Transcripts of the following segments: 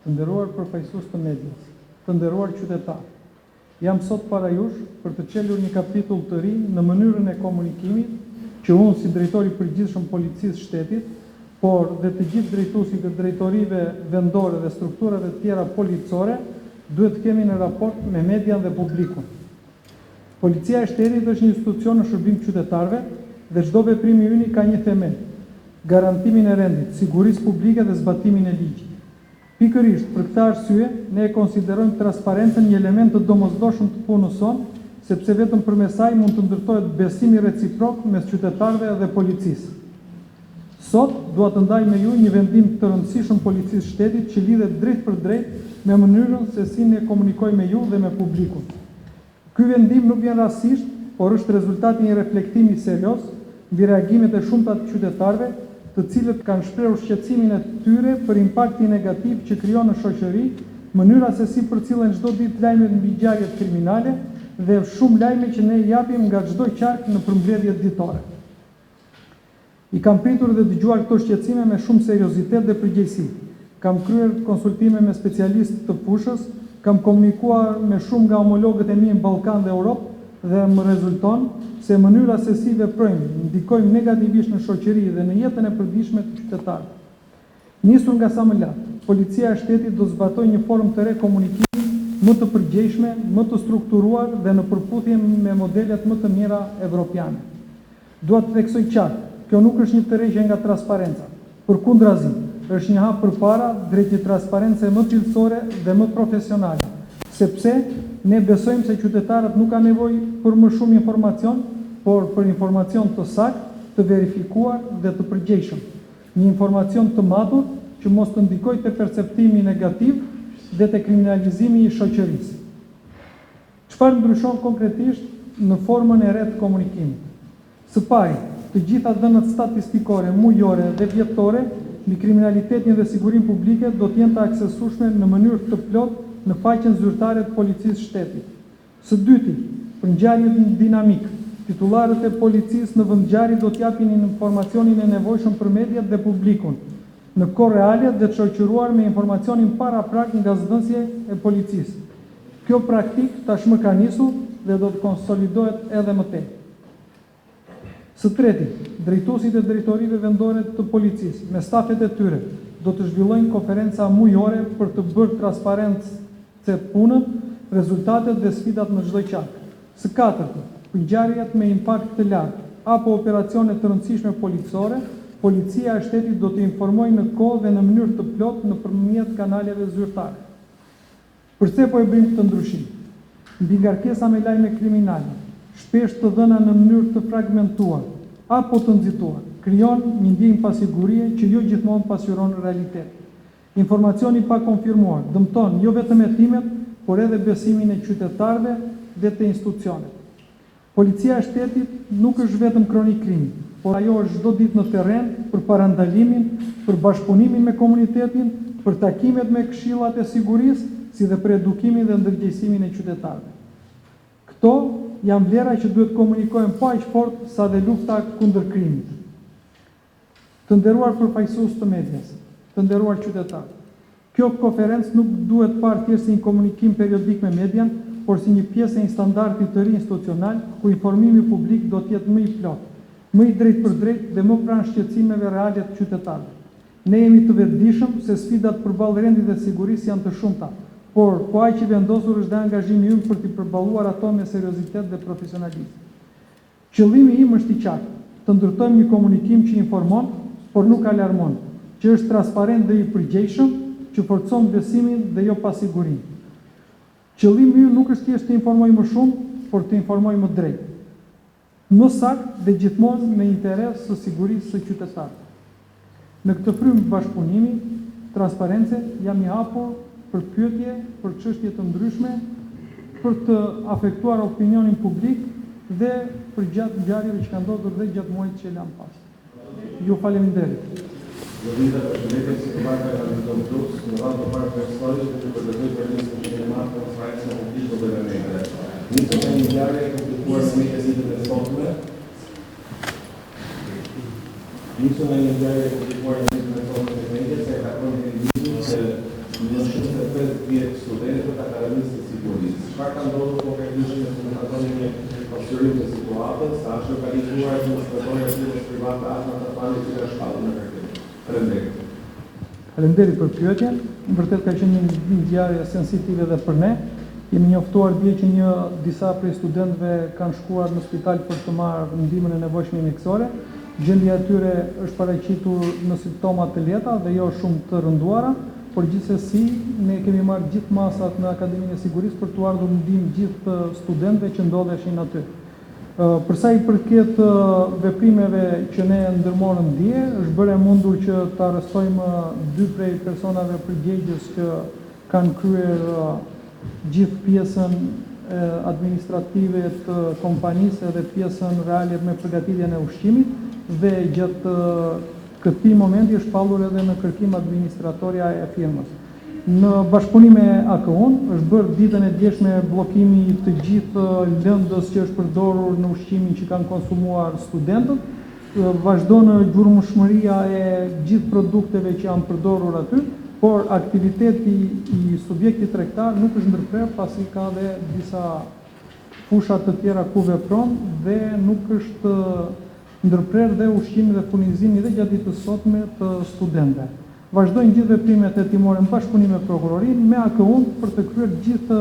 Të nderuar përfaqësues të medias, të nderuar qytetarë, jam sot para jush për të çelur një kapitull të ri në mënyrën e komunikimit që unë si drejtori i përgjithshëm policisë shtetit, por dhe të gjithë drejtuesit e drejtorive vendore dhe strukturave të tjera policore, duhet të kemi në raport me median dhe publikun. Policia e shtetit është një institucion në shërbim qytetarëve dhe çdo veprim i ynë ka një themel: garantimin e rendit, sigurisë publike dhe zbatimin e ligjit. Pikërisht për këtë arsye, ne e konsiderojmë transparencën një element të domosdoshëm të punës sonë, sepse vetëm përmes saj mund të ndërtohet besimi reciprok mes qytetarëve dhe policisë. Sot dua të ndaj me ju një vendim të rëndësishëm policisë shtetit që lidhet drejt për drejt me mënyrën se si ne komunikojmë me ju dhe me publikun. Ky vendim nuk vjen rastësisht, por është rezultati i një reflektimi serioz mbi reagimet e shumta të qytetarëve, të cilët kanë shprehur shqetësimin e tyre për impaktin negativ që krijon në shoqëri mënyra se si përcillen çdo ditë lajmet mbi ngjarje kriminale dhe shumë lajme që ne japim nga çdo qark në përmbledhjet ditore. I kam pritur dhe dëgjuar këto shqetësime me shumë seriozitet dhe përgjegjësi. Kam kryer konsultime me specialistë të fushës, kam komunikuar me shumë nga homologët e mi në Ballkan dhe Europë dhe më rezulton se mënyra se si veprojmë ndikojmë negativisht në shoqëri dhe në jetën e përditshme të qytetarëve. Nisur nga sa më lart, policia e shtetit do zbatojë një formë të re komunikimi më të përgjegjshme, më të strukturuar dhe në përputhje me modelet më të mira evropiane. Dua të theksoj qartë, kjo nuk është një tërheqje nga transparenca. Përkundrazi, është një hap përpara drejt një transparence më cilësore dhe më profesionale, sepse ne besojmë se qytetarët nuk kanë nevojë për më shumë informacion, por për informacion të saktë, të verifikuar dhe të përgjegjshëm. Një informacion të matur që mos të ndikojë te perceptimi negativ dhe te kriminalizimi i shoqërisë. Çfarë ndryshon konkretisht në formën e re të komunikimit? Së pari, të gjitha dhënat statistikore, mujore dhe vjetore mbi kriminalitetin dhe sigurinë publike do të jenë të aksesueshme në mënyrë të plotë në faqen zyrtare të policisë shtetit. Së dyti, për ngjarjet dinamik, titullarët e policisë në vendngjarje do të japin informacionin e nevojshëm për mediat dhe publikun, në kohë reale dhe të shoqëruar me informacionin paraprak nga zëdhënësi e policisë. Kjo praktikë tashmë ka nisur dhe do të konsolidohet edhe më tej. Së treti, drejtuesit e drejtorive vendore të policisë me stafet e tyre do të zhvillojnë konferenca mujore për të bërë transparencë punën, rezultatet dhe sfidat në çdo qark. Së katërtë, për ngjarjet me impakt të lartë apo operacione të rëndësishme policore, policia e shtetit do të informojë në kohë dhe në mënyrë të plotë nëpërmjet kanaleve zyrtare. Përse po e bëjmë këtë ndryshim? Mbi ngarkesa me lajme kriminale, shpesh të dhëna në mënyrë të fragmentuar apo të nxituar, krijon një ndjenjë pasigurie që jo gjithmonë pasqyron realitetin. Informacioni pa konfirmuar dëmton jo vetëm hetimet, por edhe besimin e qytetarëve dhe të institucionet. Policia e shtetit nuk është vetëm kronik krimi, por ajo është çdo ditë në terren për parandalimin, për bashkëpunimin me komunitetin, për takimet me këshillat e sigurisë, si dhe për edukimin dhe ndërgjegjësimin e qytetarëve. Këto janë vlera që duhet komunikojmë pa aq fort sa dhe lufta kundër krimit. Të nderuar përfaqësues të medias, të nderuar qytetarë, kjo konferencë nuk duhet parë thjesht si një komunikim periodik me median, por si një pjesë e një standardi të ri institucional ku informimi publik do të jetë më i plotë, më i drejtë për drejtë dhe më pranë shqetësimeve reale të qytetarëve. Ne jemi të vetëdijshëm se sfidat përballë rendit dhe sigurisë janë të shumta, por po aq i vendosur është dhe angazhimi ynë për të përballuar ato me seriozitet dhe profesionalizëm. Qëllimi im është i qartë, të ndërtojmë një komunikim që informon, por nuk alarmon, që është transparent dhe i përgjegjshëm, që forcon besimin dhe jo pasigurinë. Qëllimi ynë nuk është thjesht të informoj më shumë, por të informoj më drejt, më saktë dhe gjithmonë me interes së sigurisë së qytetarëve. Në këtë frymë bashkëpunimi, transparence, jam i hapur për pyetje, për çështje të ndryshme, për të afektuar opinionin publik dhe për gjatë ngjarjeve që kanë ndodhur dhe gjatë muajit që lan pas. Ju faleminderit. Lëvizja përshëndetje si komanda e Radiokontrus, në radhë parë personalisht dhe të përdetoj për një shëndemat për transparencën publike të mediave. Nisëm me një ngjarje publikuar në mediat e sotme. Nisëm me një ngjarje publikuar në mediat e sotme se takon individin që në 25 vjetë studentët akademisë të sigurisë. Çfarë ka ndodhur konkretisht në komunikacionin një pasqyrim të situatës, a është organizuar një spëtojnë arsimës private asma të fani që ka shkallë në kërkim? Faleminderit. Faleminderit për pyetjen. Vërtet ka qenë një ngjarje sensitive dhe për ne. Jemi njoftuar dje që disa prej studentëve kanë shkuar në spital për të marrë ndihmën e nevojshme mjekësore. Gjendja e tyre është paraqitur në simptoma të lehta dhe jo shumë të rënduara, por gjithsesi ne kemi marrë gjithë masat në Akademinë e Sigurisë për t'u ardhur ndihmë gjithë studentëve që ndodheshin aty. Për sa i përket veprimeve që ne ndërmorëm dje, është bërë e mundur që të arrestojmë 2 prej personave përgjegjës që kanë kryer gjithë pjesën administrative të kompanisë dhe pjesën reale me përgatitjen e ushqimit dhe gjatë këtij momenti është pallur edhe në kërkim administratorja e firmës. Në bashkëpunim me AKU-n është bërë ditën e djeshme bllokimi të gjithë lëndës që është përdorur në ushqimin që kanë konsumuar studentët. Vazhdon gjurmëshmëria e gjithë produkteve që janë përdorur aty, por aktiviteti i subjektit tregtar nuk është ndërprer pasi ka dhe disa fusha të tjera ku vepron dhe nuk është ndërprer dhe ushqimi dhe furnizimi dhe gjatë ditës sotme të studentëve. Vazhdojnë gjithë veprimet hetimore në bashkëpunim me prokurorinë, me AKU-n për të kryer gjithë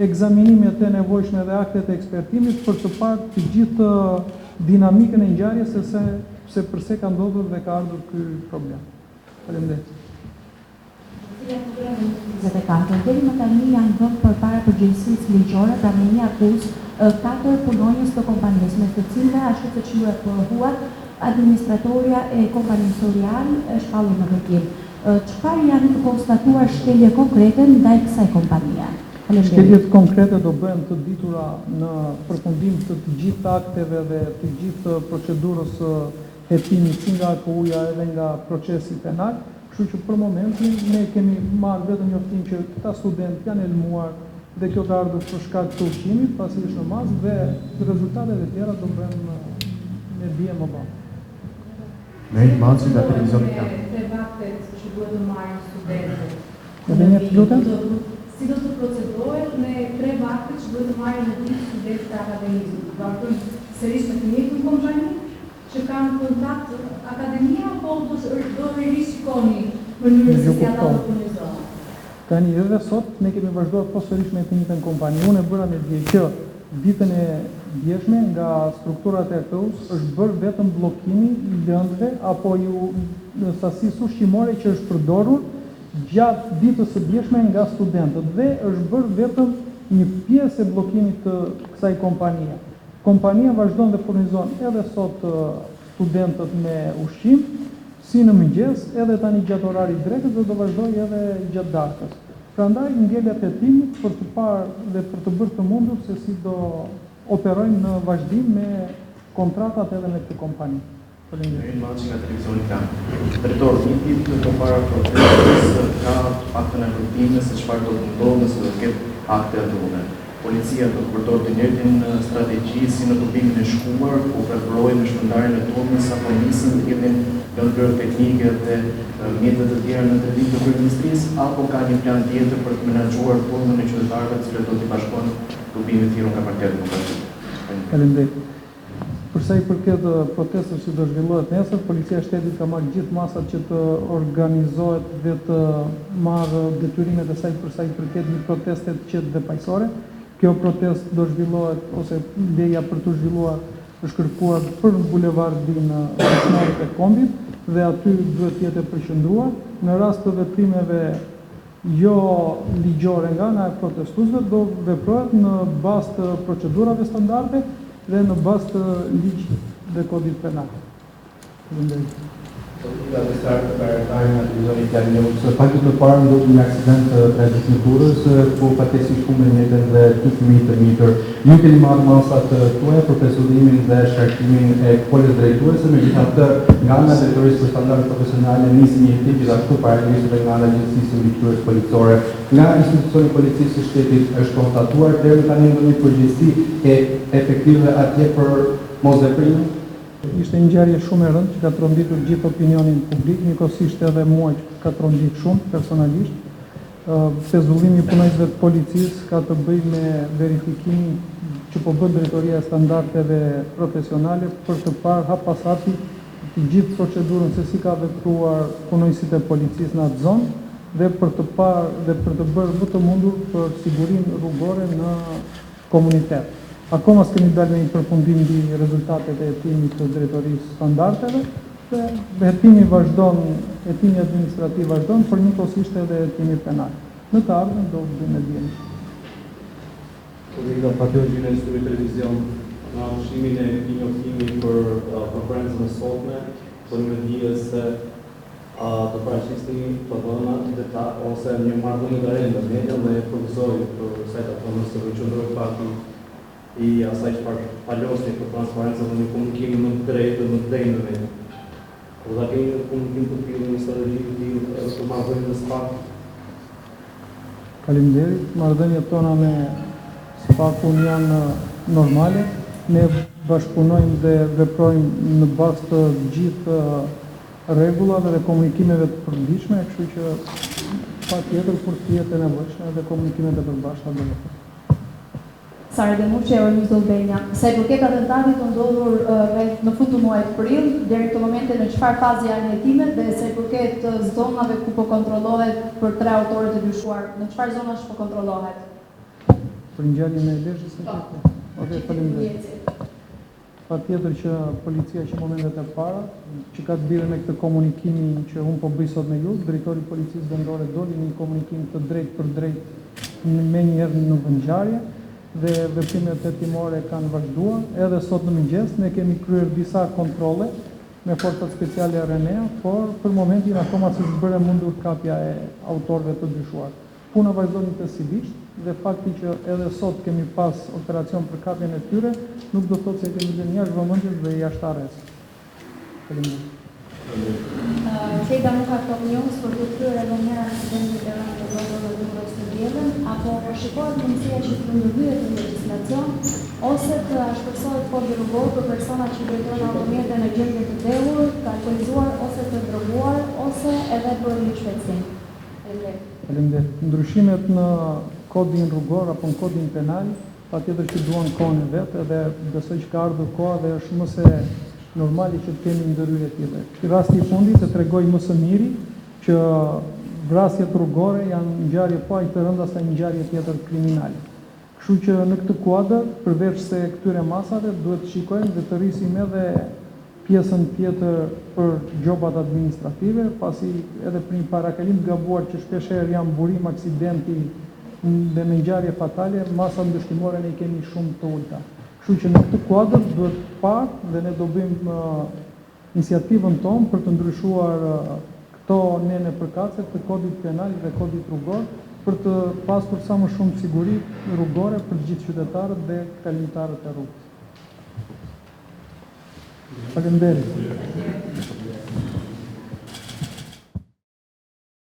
ekzaminimet e nevojshme dhe aktet e ekspertimit për të parë të gjithë dinamikën e ngjarjes se pse ka ndodhur dhe ka ardhur ky problem. Faleminderit. Deri më tani janë vënë përpara përgjegjësisë ligjore pra me një akuzë 4 punonjës të kompanisë, me të cilëve ashtu siç ju e pohuat, administratorja e kompanisë Orial është shpallur në kërkim. Çfarë janë të konstatuar shkelje konkrete ndaj kësaj kompanie? Shkeljet konkrete do bëhen të ditura në përfundim të gjithë akteve dhe të gjithë procedurës hetimit si nga AKU-ja edhe nga procesi penal. Kështu që për momentin ne kemi marrë vetëm njoftim që këta studentë janë elmuar dhe kjo ka ardhur për shkak të ushqimit, pasi është në mas dhe rezultatet e tjera do bëhen me dije më vonë. Merit Manci nga Televizionit Kam. Tre vaktet që duhet të marrin studentët. Edhe një lutem? Si do të procedohet me 3 vaktet që duhet të marrin në gjithë studentët e akademisë? Do vazhdojnë sërish me të njëjtën kompani që kanë kontakt akademia apo do të rishikoni mënyrën se si ata do furnizohen? Tani edhe sot ne kemi vazhduar sërish me të njëjtën kompani. Unë e bëra me dje që ditën e djeshme nga strukturat e AKU-s është bërë vetëm bllokimi i lëndëve apo në sasisë ushqimore që është përdorur gjatë ditës së djeshme nga studentët dhe është bërë vetëm një pjesë e bllokimit të kësaj kompanie. Kompania vazhdon dhe furnizon edhe sot studentët me ushqim, si në mëngjes, edhe tani gjatë orarit drekës dhe do vazhdoj edhe gjatë darkës. Prandaj ngjelet hetimit për të parë dhe për të bërë të mundur se si do operojnë në vazhdim me kontratat edhe me këtë kompani. Merit Manci nga Televizionit Kam. Drejtor, një ditë përpara protestës ka aktën e grupime se çfarë do të ndodhë nëse do të ketë akte adhune. Policia do të përdorë të njëjtin strategji si në tubimin e shkuar, ku preferojnë në shpërndarjen e turmës apo nisën të ketin lëndër teknike dhe mjetet të tjera në drejtim të kryeministrisë, apo ka një plan tjetër për të menaxhuar turmën e qytetarëve të cilët do t'i bashkojnë tubimin thirrur nga Partia Demokratike. Faleminderit. Për sa i përket protestës që do zhvillohet nesër, Policia e Shtetit ka marrë gjithë masat që të organizohet dhe të marrë detyrimet e saj për sa i përket një proteste të qetë dhe paqësore. Kjo protestë do zhvillohet ose leja për të zhvilluar është kërkuar për bulevardin Shnorit e Kombit dhe aty duhet të jetë përqendruar. Në rast të veprimeve jo ligjore nga ana e protestuesve do veprohet në bazë të procedurave standarde dhe në bazë të ligjit dhe kodit penal. Faleminderit. Nga të startë për arretajnë nga Televizionit Kam. Së fakti të parë ndodhi një aksident tranzitniturës ku fatesi shkumë njëtën dhe 2 fëmijë të mitër. Ju keni marrë masat tuaja për pesullimin dhe sharkimin e koles drejtuese, megjithatë nga ana e drejtorisë për standarde profesionale nisi një hetim gjithashtu paralelisht dhe nga ana e Agjencisë së Mbikëqyrjes Policore. Nga institucioni policisë së shtetit është konstatuar deri tani ndonjë përgjegjësi e efektive atje për mosveprimin? Ishte një ngjarje shumë e rëndë që ka tronditur gjithë opinionin publik, njëkohësisht edhe mua që ka tronditur shumë personalisht. Pezullimi i punojësve të policisë ka të bëjë me verifikimin që po bën Drejtoria e Standardeve Profesionale për të parë hap pas hapi të gjithë procedurën se si ka vepruar punojësit e policisë në atë zonë dhe për të parë dhe për të bërë më të mundur për sigurinë rrugore në komunitet. Akoma s'kemi dalë me një përfundim mbi rezultatet e hetimit të Drejtorisë Standardeve dhe hetimi vazhdon, hetimi administrativ vazhdon, por njëkohësisht edhe hetimi penal. Në të ardhmen do të bëjmë ndjenjë. Kolega Fatio Gjinës të televizion në ushimin e këtij njoftimi për konferencën e sotme, për me dije se të paraqisni të ose një marrëdhënie të re në media dhe profesorit për sajt autonomës të qendroj fakti i asaj çfarë palosni për transparencën dhe një komunikim më të drejtë dhe më të drejtë në media. Por da kemi një komunikim të tillë në strategji të tillë edhe për marrëdhënien e SPAK. Faleminderit, marrëdhëniet tona me SPAK-un janë normale. Ne bashkëpunojmë dhe veprojmë në bazë të gjithë rregullave dhe komunikimeve të përditshme, kështu që patjetër kur të jetë e nevojshme edhe komunikimet e përbashkëta do të. Sara Demuqe, Orniz Dolbenja. Sa i përket atentatit të ndodhur në fund të muajit prill, deri këtë moment në çfarë faze janë hetimet dhe sa i përket zonave ku po kontrollohet për 3 autorët e dyshuar, në çfarë zonash po kontrollohet? Për ngjarjen e Lezhës në këtë. Okej, faleminderit. Patjetër që policia që momentet e para, që ka të bire me këtë komunikimin që unë po bëj sot me ju, drejtori i policisë vendore doli një komunikim të drejtë për drejtë me njëherë në vendngjarje dhe veprimet hetimore kanë vazhduar. Edhe sot në mëngjes ne kemi kryer disa kontrolle me forcat speciale RNA, por për momentin akoma s'është bërë mundur kapja e autorëve të dyshuar. Puna vazhdon intensivsht dhe fakti që edhe sot kemi pas operacion për kapjen e tyre nuk do thotë se kemi lënë jashtë vëmendjes dhe jashtë arrest. Faleminderit. Qejda nuk ka të opinionës për të kryer edhe një aksidenti të rëndë të rrugëve të rrugës të diellën, apo shikohet mundësia që të ndërhyet në legjislacion ose të shpërsohet kodi rrugor për persona që drejtojnë automjete në gjendje të dehur, të alkoolizuar ose të droguar ose edhe për ligjshpejtësi. Faleminderit. Ndryshimet në kodin rrugor apo në kodin penal patjetër që duan kohën e vet, edhe besoj që ka ardhur koha dhe është më se normali që të kemi ndërhyrje të tilla. Rasti i fundit të tregoj më së miri që vrasjet rrugore janë ngjarje po aq të rënda sa një ngjarje tjetër kriminale. Kështu që në këtë kuadër, përveç se këtyre masave, duhet të shikojmë dhe të rrisim edhe pjesën tjetër për gjobat administrative, pasi edhe për një parakalim të gabuar që shpeshherë janë burim, aksidenti dhe me ngjarje fatale, masa ndëshkimore ne i kemi shumë të ulta. Kështu që në këtë kuadër duhet parë dhe ne do bëjmë iniciativën tonë për të ndryshuar këto nene përkatëse të kodit penal dhe kodit rrugor për të pasur sa më shumë siguri rrugore për gjithë qytetarët dhe kalimtarët e rrugës. Faleminderit.